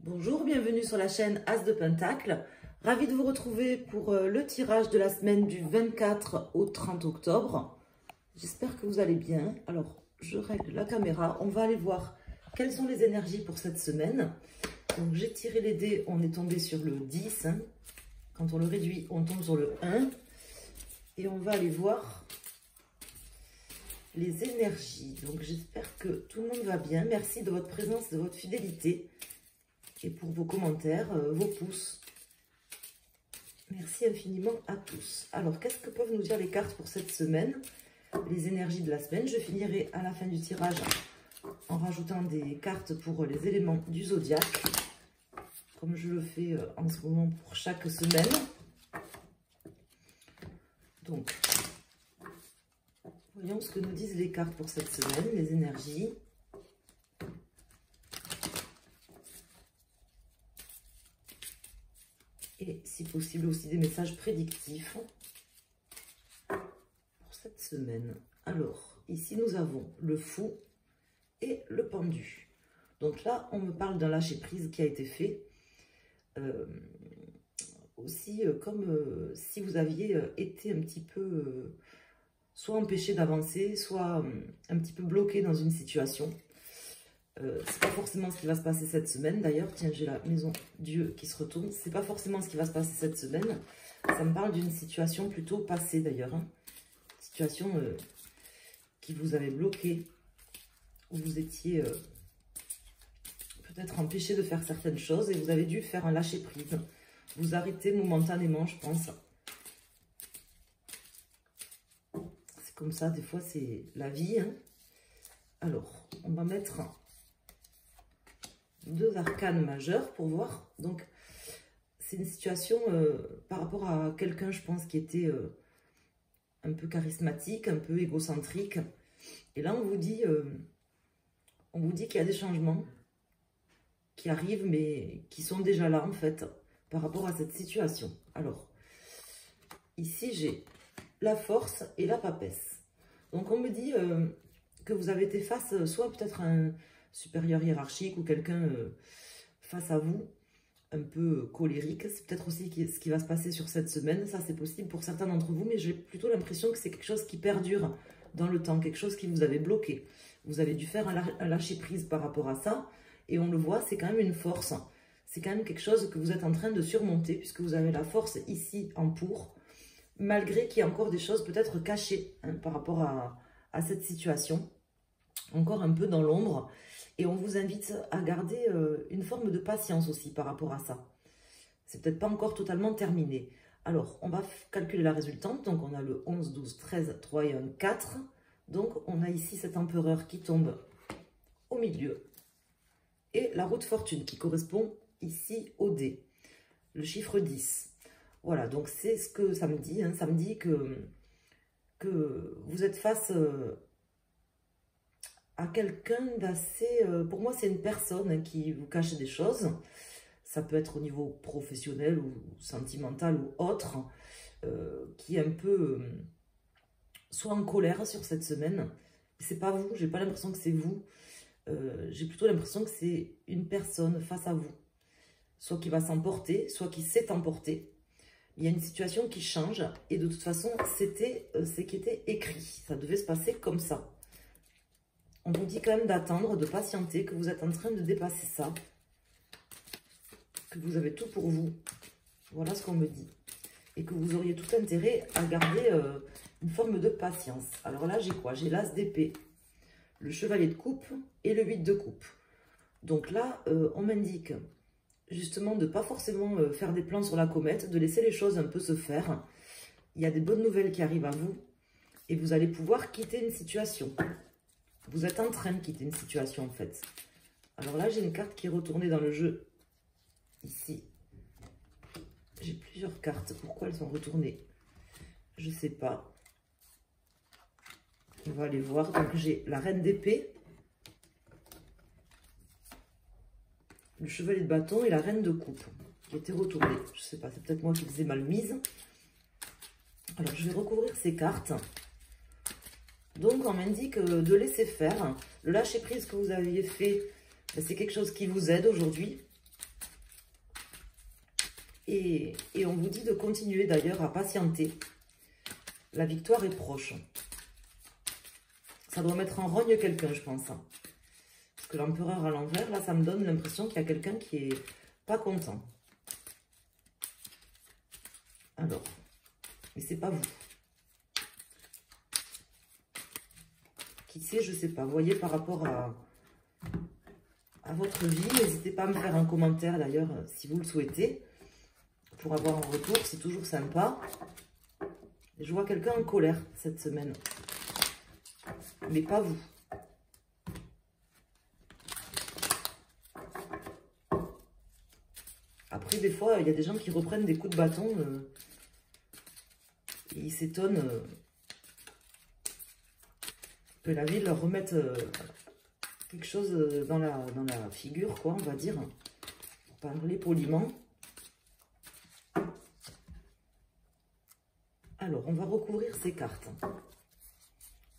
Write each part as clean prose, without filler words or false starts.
Bonjour, bienvenue sur la chaîne As de Pentacle. Ravi de vous retrouver pour le tirage de la semaine du 24 au 30 octobre. J'espère que vous allez bien. Alors, je règle la caméra. On va aller voir quelles sont les énergies pour cette semaine. Donc, j'ai tiré les dés. On est tombé sur le 10. Quand on le réduit, on tombe sur le 1. Et on va aller voir les énergies. Donc, j'espère que tout le monde va bien. Merci de votre présence, de votre fidélité. Et pour vos commentaires, vos pouces. Merci infiniment à tous. Alors, qu'est-ce que peuvent nous dire les cartes pour cette semaine? Les énergies de la semaine. Je finirai à la fin du tirage en rajoutant des cartes pour les éléments du zodiaque, comme je le fais en ce moment pour chaque semaine. Donc, voyons ce que nous disent les cartes pour cette semaine, les énergies. Et si possible aussi des messages prédictifs pour cette semaine. Alors, ici nous avons le fou et le pendu. Donc là, on me parle d'un lâcher-prise qui a été fait. Aussi, comme si vous aviez été un petit peu soit empêché d'avancer, soit un petit peu bloqué dans une situation. C'est pas forcément ce qui va se passer cette semaine. D'ailleurs, tiens, j'ai la maison Dieu qui se retourne. C'est pas forcément ce qui va se passer cette semaine. Ça me parle d'une situation plutôt passée d'ailleurs. Situation qui vous avait bloqué, où vous étiez peut-être empêché de faire certaines choses et vous avez dû faire un lâcher prise. Vous arrêtez momentanément, je pense. C'est comme ça, des fois c'est la vie. Alors, on va mettre deux arcanes majeurs pour voir. Donc, c'est une situation par rapport à quelqu'un, je pense, qui était un peu charismatique, un peu égocentrique. Et là, on vous dit qu'il y a des changements qui arrivent, mais qui sont déjà là, en fait, par rapport à cette situation. Alors, ici, j'ai la force et la papesse. Donc, on me dit que vous avez été face, soit peut-être à un supérieur hiérarchique ou quelqu'un face à vous, un peu colérique. C'est peut-être aussi ce qui va se passer sur cette semaine. Ça, c'est possible pour certains d'entre vous, mais j'ai plutôt l'impression que c'est quelque chose qui perdure dans le temps, quelque chose qui vous avait bloqué. Vous avez dû faire un lâcher-prise par rapport à ça, et on le voit, c'est quand même une force. C'est quand même quelque chose que vous êtes en train de surmonter, puisque vous avez la force ici en pour, malgré qu'il y a encore des choses peut-être cachées par rapport à cette situation, encore un peu dans l'ombre. Et on vous invite à garder une forme de patience aussi par rapport à ça. C'est peut-être pas encore totalement terminé. Alors, on va calculer la résultante. Donc, on a le 11, 12, 13, 3 et 1, 4. Donc, on a ici cet empereur qui tombe au milieu. Et la roue de fortune qui correspond ici au dé. Le chiffre 10. Voilà, donc c'est ce que ça me dit. Ça me dit que vous êtes face à quelqu'un d'assez... pour moi, c'est une personne qui vous cache des choses. Ça peut être au niveau professionnel ou sentimental ou autre, qui est un peu soit en colère sur cette semaine. C'est pas vous, j'ai pas l'impression que c'est vous. J'ai plutôt l'impression que c'est une personne face à vous. Soit qui va s'emporter, soit qui s'est emporté. Il y a une situation qui change et de toute façon, c'était ce qui était écrit. Ça devait se passer comme ça. On vous dit quand même d'attendre, de patienter, que vous êtes en train de dépasser ça. Que vous avez tout pour vous. Voilà ce qu'on me dit. Et que vous auriez tout intérêt à garder une forme de patience. Alors là, j'ai quoi? J'ai l'as d'épée, le chevalier de coupe et le 8 de coupe. Donc là, on m'indique justement de ne pas forcément faire des plans sur la comète, de laisser les choses un peu se faire. Il y a des bonnes nouvelles qui arrivent à vous et vous allez pouvoir quitter une situation. Vous êtes en train de quitter une situation, en fait. Alors là, j'ai une carte qui est retournée dans le jeu. Ici. J'ai plusieurs cartes. Pourquoi elles sont retournées? Je ne sais pas. On va aller voir. Donc, j'ai la reine d'épée, le chevalier de bâton et la reine de coupe qui étaient retournées. Je ne sais pas, c'est peut-être moi qui les ai mal mises. Alors, je vais recouvrir ces cartes. Donc, on m'indique de laisser faire. Le lâcher-prise que vous aviez fait, c'est quelque chose qui vous aide aujourd'hui. Et on vous dit de continuer d'ailleurs à patienter. La victoire est proche. Ça doit mettre en rogne quelqu'un, je pense. Parce que l'empereur à l'envers, là, ça me donne l'impression qu'il y a quelqu'un qui est pas content. Alors, mais c'est pas vous. Qui c'est, je sais pas. Vous voyez, par rapport à votre vie, n'hésitez pas à me faire un commentaire d'ailleurs, si vous le souhaitez. Pour avoir un retour, c'est toujours sympa. Et je vois quelqu'un en colère cette semaine. Mais pas vous. Après, des fois, il y a des gens qui reprennent des coups de bâton. Et ils s'étonnent que la vie leur remette quelque chose dans la figure, quoi, on va dire. Pour parler poliment. Alors, on va recouvrir ces cartes.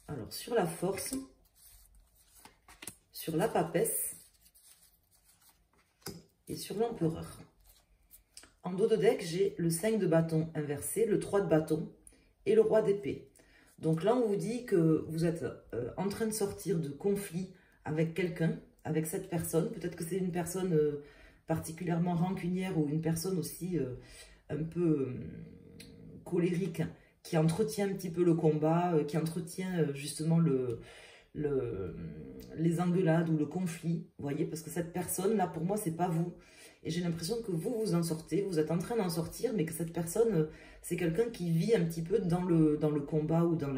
Alors, sur la force, sur la papesse et sur l'empereur. En dos de deck, j'ai le 5 de bâton inversé, le 3 de bâton et le roi d'épée. Donc là, on vous dit que vous êtes en train de sortir de conflit avec quelqu'un, avec cette personne. Peut-être que c'est une personne particulièrement rancunière ou une personne aussi un peu colérique qui entretient un petit peu le combat, qui entretient justement les engueulades ou le conflit. Vous voyez, parce que cette personne, là, pour moi, c'est pas vous. Et j'ai l'impression que vous en sortez, vous êtes en train d'en sortir, mais que cette personne, c'est quelqu'un qui vit un petit peu dans le combat ou dans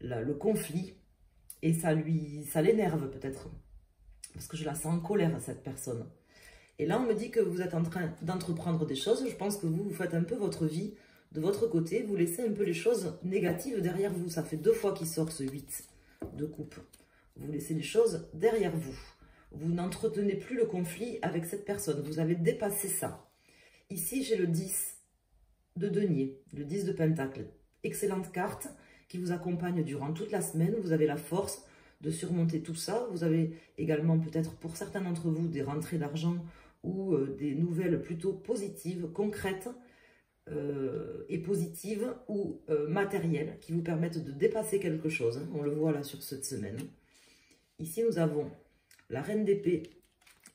le conflit. Et ça l'énerve peut-être. Parce que je la sens en colère, cette personne. Et là, on me dit que vous êtes en train d'entreprendre des choses. Je pense que vous faites un peu votre vie de votre côté. Vous laissez un peu les choses négatives derrière vous. Ça fait 2 fois qu'il sort ce 8 de coupe. Vous laissez les choses derrière vous. Vous n'entretenez plus le conflit avec cette personne. Vous avez dépassé ça. Ici, j'ai le 10 de denier, le 10 de pentacle. Excellente carte qui vous accompagne durant toute la semaine. Vous avez la force de surmonter tout ça. Vous avez également peut-être pour certains d'entre vous des rentrées d'argent ou des nouvelles plutôt positives, concrètes et positives ou matérielles qui vous permettent de dépasser quelque chose. On le voit là sur cette semaine. Ici, nous avons la reine d'épée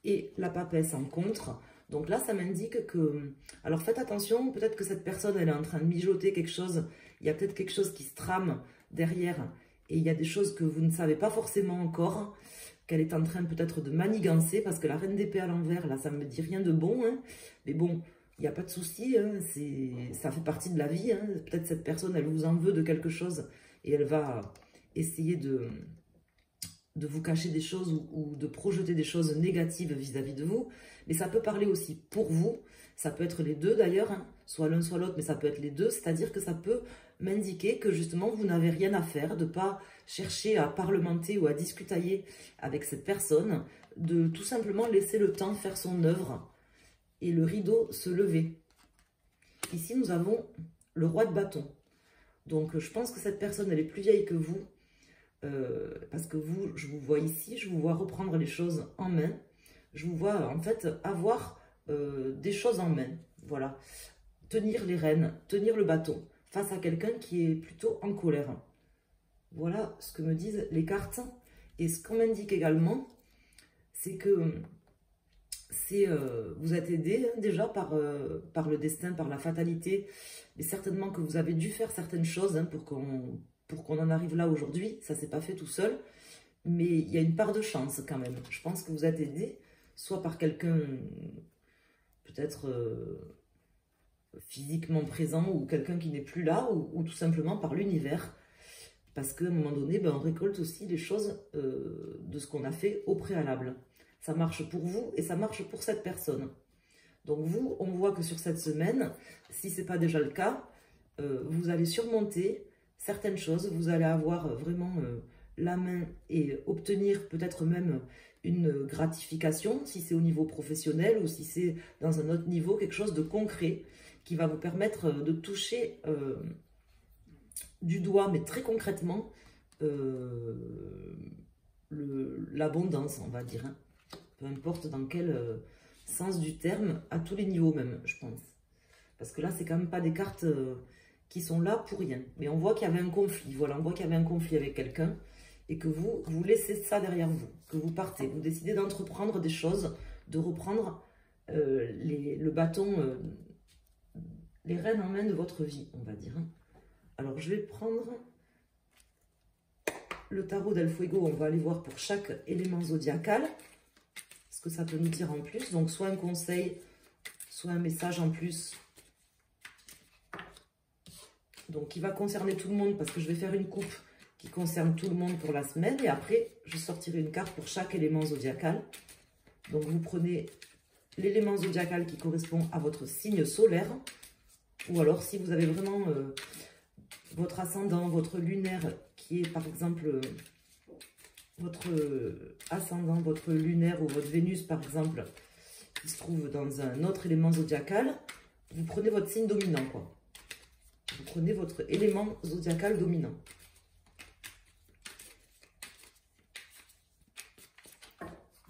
et la papesse en contre. Donc là, ça m'indique que... Alors faites attention, peut-être que cette personne, elle est en train de mijoter quelque chose. Il y a peut-être quelque chose qui se trame derrière. Et il y a des choses que vous ne savez pas forcément encore. Qu'elle est en train peut-être de manigancer. Parce que la reine d'épée à l'envers, là, ça ne me dit rien de bon. Hein. Mais bon, il n'y a pas de souci. Hein. Ça fait partie de la vie. Hein. Peut-être cette personne, elle vous en veut de quelque chose. Et elle va essayer de vous cacher des choses ou de projeter des choses négatives vis-à-vis de vous. Mais ça peut parler aussi pour vous. Ça peut être les deux d'ailleurs, hein, soit l'un soit l'autre, mais ça peut être les deux. C'est-à-dire que ça peut m'indiquer que justement vous n'avez rien à faire, de ne pas chercher à parlementer ou à discutailler avec cette personne, de tout simplement laisser le temps faire son œuvre et le rideau se lever. Ici nous avons le roi de bâton. Donc je pense que cette personne elle est plus vieille que vous. Parce que vous, je vous vois ici, je vous vois reprendre les choses en main. Je vous vois en fait avoir des choses en main. Voilà. Tenir les rênes, tenir le bâton face à quelqu'un qui est plutôt en colère. Voilà ce que me disent les cartes. Et ce qu'on m'indique également, c'est que vous êtes aidé déjà par le destin, par la fatalité. Mais certainement que vous avez dû faire certaines choses hein, pour qu'on en arrive là aujourd'hui. Ça ne s'est pas fait tout seul. Mais il y a une part de chance quand même. Je pense que vous êtes aidé, soit par quelqu'un peut-être physiquement présent ou quelqu'un qui n'est plus là, ou tout simplement par l'univers. Parce qu'à un moment donné, ben, on récolte aussi les choses de ce qu'on a fait au préalable. Ça marche pour vous et ça marche pour cette personne. Donc vous, on voit que sur cette semaine, si ce n'est pas déjà le cas, vous allez surmonter certaines choses. Vous allez avoir vraiment la main et obtenir peut-être même une gratification, si c'est au niveau professionnel ou si c'est dans un autre niveau, quelque chose de concret qui va vous permettre de toucher du doigt, mais très concrètement, l'abondance, on va dire. Hein. Peu importe dans quel sens du terme, à tous les niveaux même, je pense. Parce que là, c'est quand même pas des cartes qui sont là pour rien. Mais on voit qu'il y avait un conflit. Voilà, on voit qu'il y avait un conflit avec quelqu'un et que vous laissez ça derrière vous, que vous partez. Vous décidez d'entreprendre des choses, de reprendre le bâton, les rênes en main de votre vie, on va dire. Alors, je vais prendre le tarot del Fuego. On va aller voir pour chaque élément zodiacal ce que ça peut nous dire en plus. Donc, soit un conseil, soit un message en plus. Donc, qui va concerner tout le monde parce que je vais faire une coupe qui concerne tout le monde pour la semaine. Et après, je sortirai une carte pour chaque élément zodiacal. Donc, vous prenez l'élément zodiacal qui correspond à votre signe solaire. Ou alors, si vous avez vraiment votre ascendant, votre lunaire, qui est par exemple votre ascendant, votre lunaire ou votre Vénus, par exemple, qui se trouve dans un autre élément zodiacal, vous prenez votre signe dominant, quoi. Vous prenez votre élément zodiacal dominant.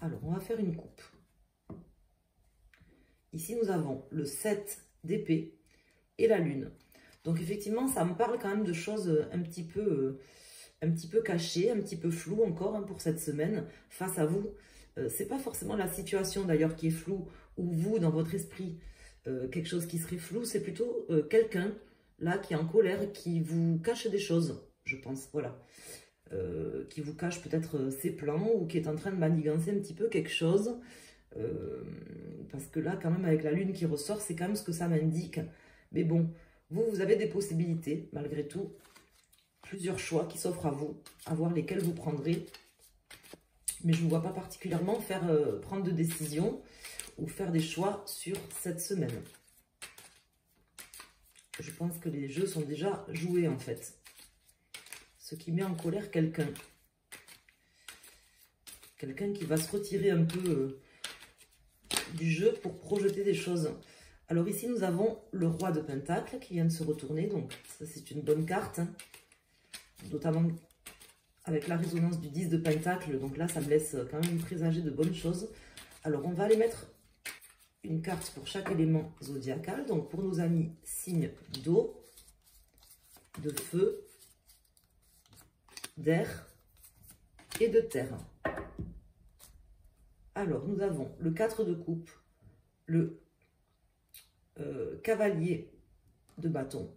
Alors, on va faire une coupe. Ici, nous avons le 7 d'épée et la lune. Donc, effectivement, ça me parle quand même de choses un petit peu cachées, un petit peu floues encore hein, pour cette semaine face à vous. C'est pas forcément la situation d'ailleurs qui est floue ou vous, dans votre esprit, quelque chose qui serait flou. C'est plutôt quelqu'un là qui est en colère, qui vous cache des choses, je pense, voilà. Qui vous cache peut-être ses plans ou qui est en train de manigancer un petit peu quelque chose. Parce que là, quand même, avec la lune qui ressort, c'est quand même ce que ça m'indique. Mais bon, vous avez des possibilités, malgré tout. Plusieurs choix qui s'offrent à vous, à voir lesquels vous prendrez. Mais je ne vous vois pas particulièrement prendre de décision ou faire des choix sur cette semaine. Je pense que les jeux sont déjà joués, en fait. Ce qui met en colère quelqu'un. Quelqu'un qui va se retirer un peu du jeu pour projeter des choses. Alors ici, nous avons le roi de Pentacle qui vient de se retourner. Donc, ça, c'est une bonne carte. Hein. Notamment avec la résonance du 10 de Pentacle. Donc là, ça me laisse quand même présager de bonnes choses. Alors, on va aller mettre une carte pour chaque élément zodiacal. Donc, pour nos amis, signes d'eau, de feu, d'air et de terre. Alors, nous avons le 4 de coupe, le cavalier de bâton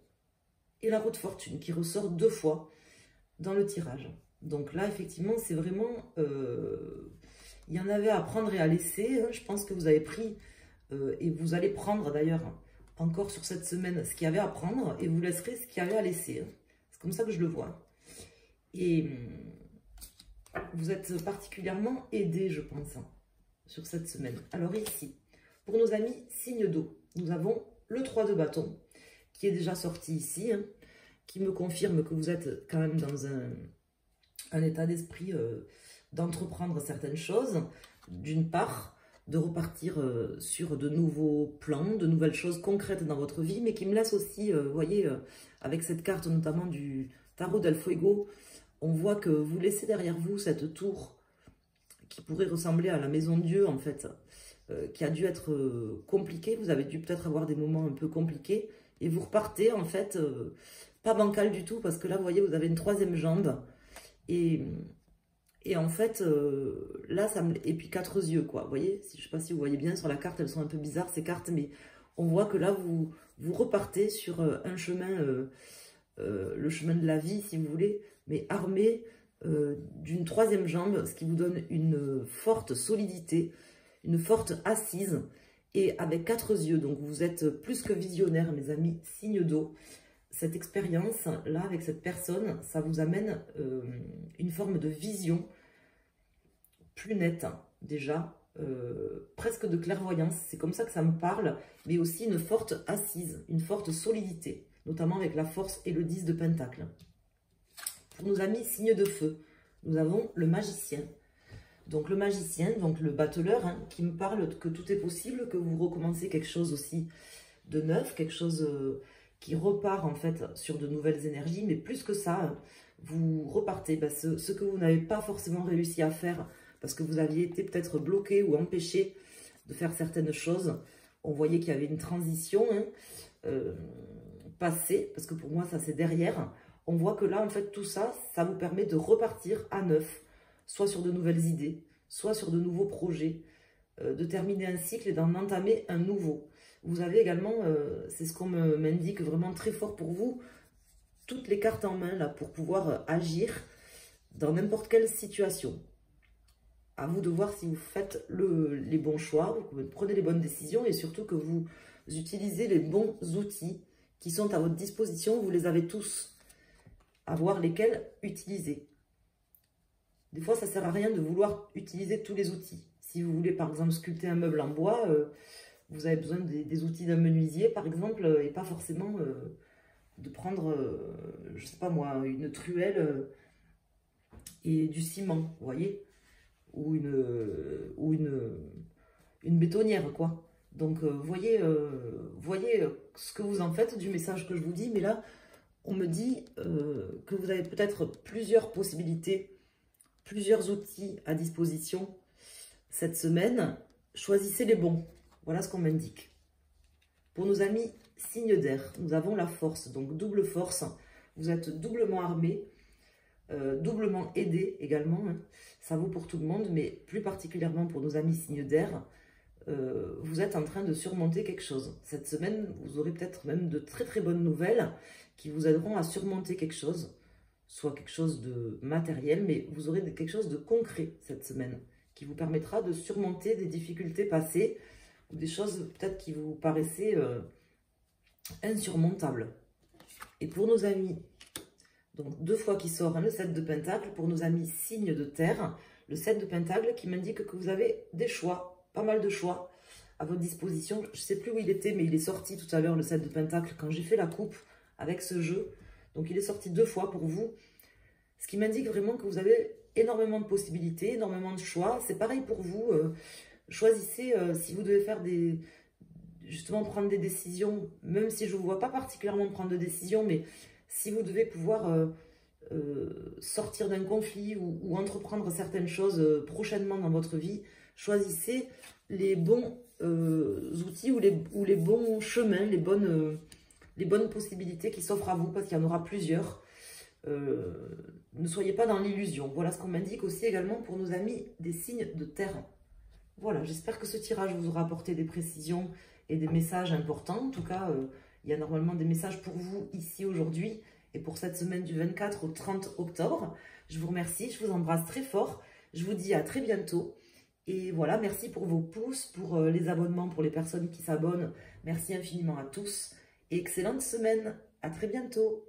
et la roue de fortune qui ressort 2 fois dans le tirage. Donc là, effectivement, c'est vraiment... il y en avait à prendre et à laisser. Hein. Je pense que vous avez pris et vous allez prendre d'ailleurs encore sur cette semaine ce qu'il y avait à prendre et vous laisserez ce qu'il y avait à laisser. Hein. C'est comme ça que je le vois. Et vous êtes particulièrement aidés, je pense, hein, sur cette semaine. Alors ici, pour nos amis signes d'eau, nous avons le 3 de bâton qui est déjà sorti ici, hein, qui me confirme que vous êtes quand même dans un état d'esprit d'entreprendre certaines choses, d'une part, de repartir sur de nouveaux plans, de nouvelles choses concrètes dans votre vie, mais qui me laisse aussi, vous voyez, avec cette carte notamment du tarot del Fuego, on voit que vous laissez derrière vous cette tour qui pourrait ressembler à la maison de Dieu, en fait, qui a dû être compliquée. Vous avez dû peut-être avoir des moments un peu compliqués, et vous repartez, en fait, pas bancal du tout, parce que là, vous voyez, vous avez une 3e jambe, et en fait, là, ça me... Et puis 4 yeux, quoi, vous voyez, je ne sais pas si vous voyez bien, sur la carte, elles sont un peu bizarres, ces cartes, mais on voit que là, vous repartez sur un chemin, le chemin de la vie, si vous voulez, mais armé d'une 3e jambe, ce qui vous donne une forte solidité, une forte assise, et avec 4 yeux. Donc, vous êtes plus que visionnaire, mes amis, signe d'eau. Cette expérience-là, avec cette personne, ça vous amène une forme de vision plus nette, déjà, presque de clairvoyance. C'est comme ça que ça me parle, mais aussi une forte assise, une forte solidité, notamment avec la force et le 10 de Pentacle. Pour nos amis signes de feu, nous avons le magicien. Donc le magicien, donc le battleur, hein, qui me parle que tout est possible, que vous recommencez quelque chose aussi de neuf, quelque chose qui repart en fait sur de nouvelles énergies, mais plus que ça, vous repartez. Ce que vous n'avez pas forcément réussi à faire, parce que vous aviez été peut-être bloqué ou empêché de faire certaines choses. On voyait qu'il y avait une transition passée, parce que pour moi, ça c'est derrière. On voit que là, en fait, tout ça, ça vous permet de repartir à neuf, soit sur de nouvelles idées, soit sur de nouveaux projets, de terminer un cycle et d'en entamer un nouveau. Vous avez également, c'est ce qu'on m'indique vraiment très fort pour vous, toutes les cartes en main là pour pouvoir agir dans n'importe quelle situation. À vous de voir si vous faites les bons choix, vous prenez les bonnes décisions et surtout que vous utilisez les bons outils qui sont à votre disposition. Vous les avez tous, à voir lesquels utiliser. Des fois, ça ne sert à rien de vouloir utiliser tous les outils. Si vous voulez, par exemple, sculpter un meuble en bois, vous avez besoin des outils d'un menuisier, par exemple, et pas forcément de prendre, je ne sais pas moi, une truelle et du ciment, vous voyez, ou une bétonnière, quoi. Donc, voyez ce que vous en faites du message que je vous dis, mais là, on me dit que vous avez peut-être plusieurs possibilités, plusieurs outils à disposition cette semaine. Choisissez les bons. Voilà ce qu'on m'indique. Pour nos amis signes d'air, nous avons la force, donc double force. Vous êtes doublement armés, doublement aidés également. Hein. Ça vaut pour tout le monde, mais plus particulièrement pour nos amis signes d'air. Vous êtes en train de surmonter quelque chose. Cette semaine, vous aurez peut-être même de très très bonnes nouvelles qui vous aideront à surmonter quelque chose, soit quelque chose de matériel, mais vous aurez quelque chose de concret cette semaine qui vous permettra de surmonter des difficultés passées ou des choses peut-être qui vous paraissaient insurmontables. Et pour nos amis, donc 2 fois qui sort hein, le 7 de Pentacle, pour nos amis signes de terre, le 7 de Pentacle qui m'indique que vous avez des choix, pas mal de choix à votre disposition. Je ne sais plus où il était, mais il est sorti tout à l'heure, le 7 de Pentacle, quand j'ai fait la coupe avec ce jeu. Donc il est sorti 2 fois pour vous, ce qui m'indique vraiment que vous avez énormément de possibilités, énormément de choix. C'est pareil pour vous. Choisissez si vous devez faire justement prendre des décisions, même si je ne vous vois pas particulièrement prendre de décisions, mais si vous devez pouvoir sortir d'un conflit ou entreprendre certaines choses prochainement dans votre vie, choisissez les bons outils ou les bons chemins, les bonnes possibilités qui s'offrent à vous, parce qu'il y en aura plusieurs. Ne soyez pas dans l'illusion. Voilà ce qu'on m'indique aussi également pour nos amis des signes de terre. Voilà, j'espère que ce tirage vous aura apporté des précisions et des messages importants. En tout cas, il y a normalement des messages pour vous ici aujourd'hui et pour cette semaine du 24 au 30 octobre. Je vous remercie, je vous embrasse très fort. Je vous dis à très bientôt. Et voilà, merci pour vos pouces, pour les abonnements, pour les personnes qui s'abonnent. Merci infiniment à tous et excellente semaine. À très bientôt.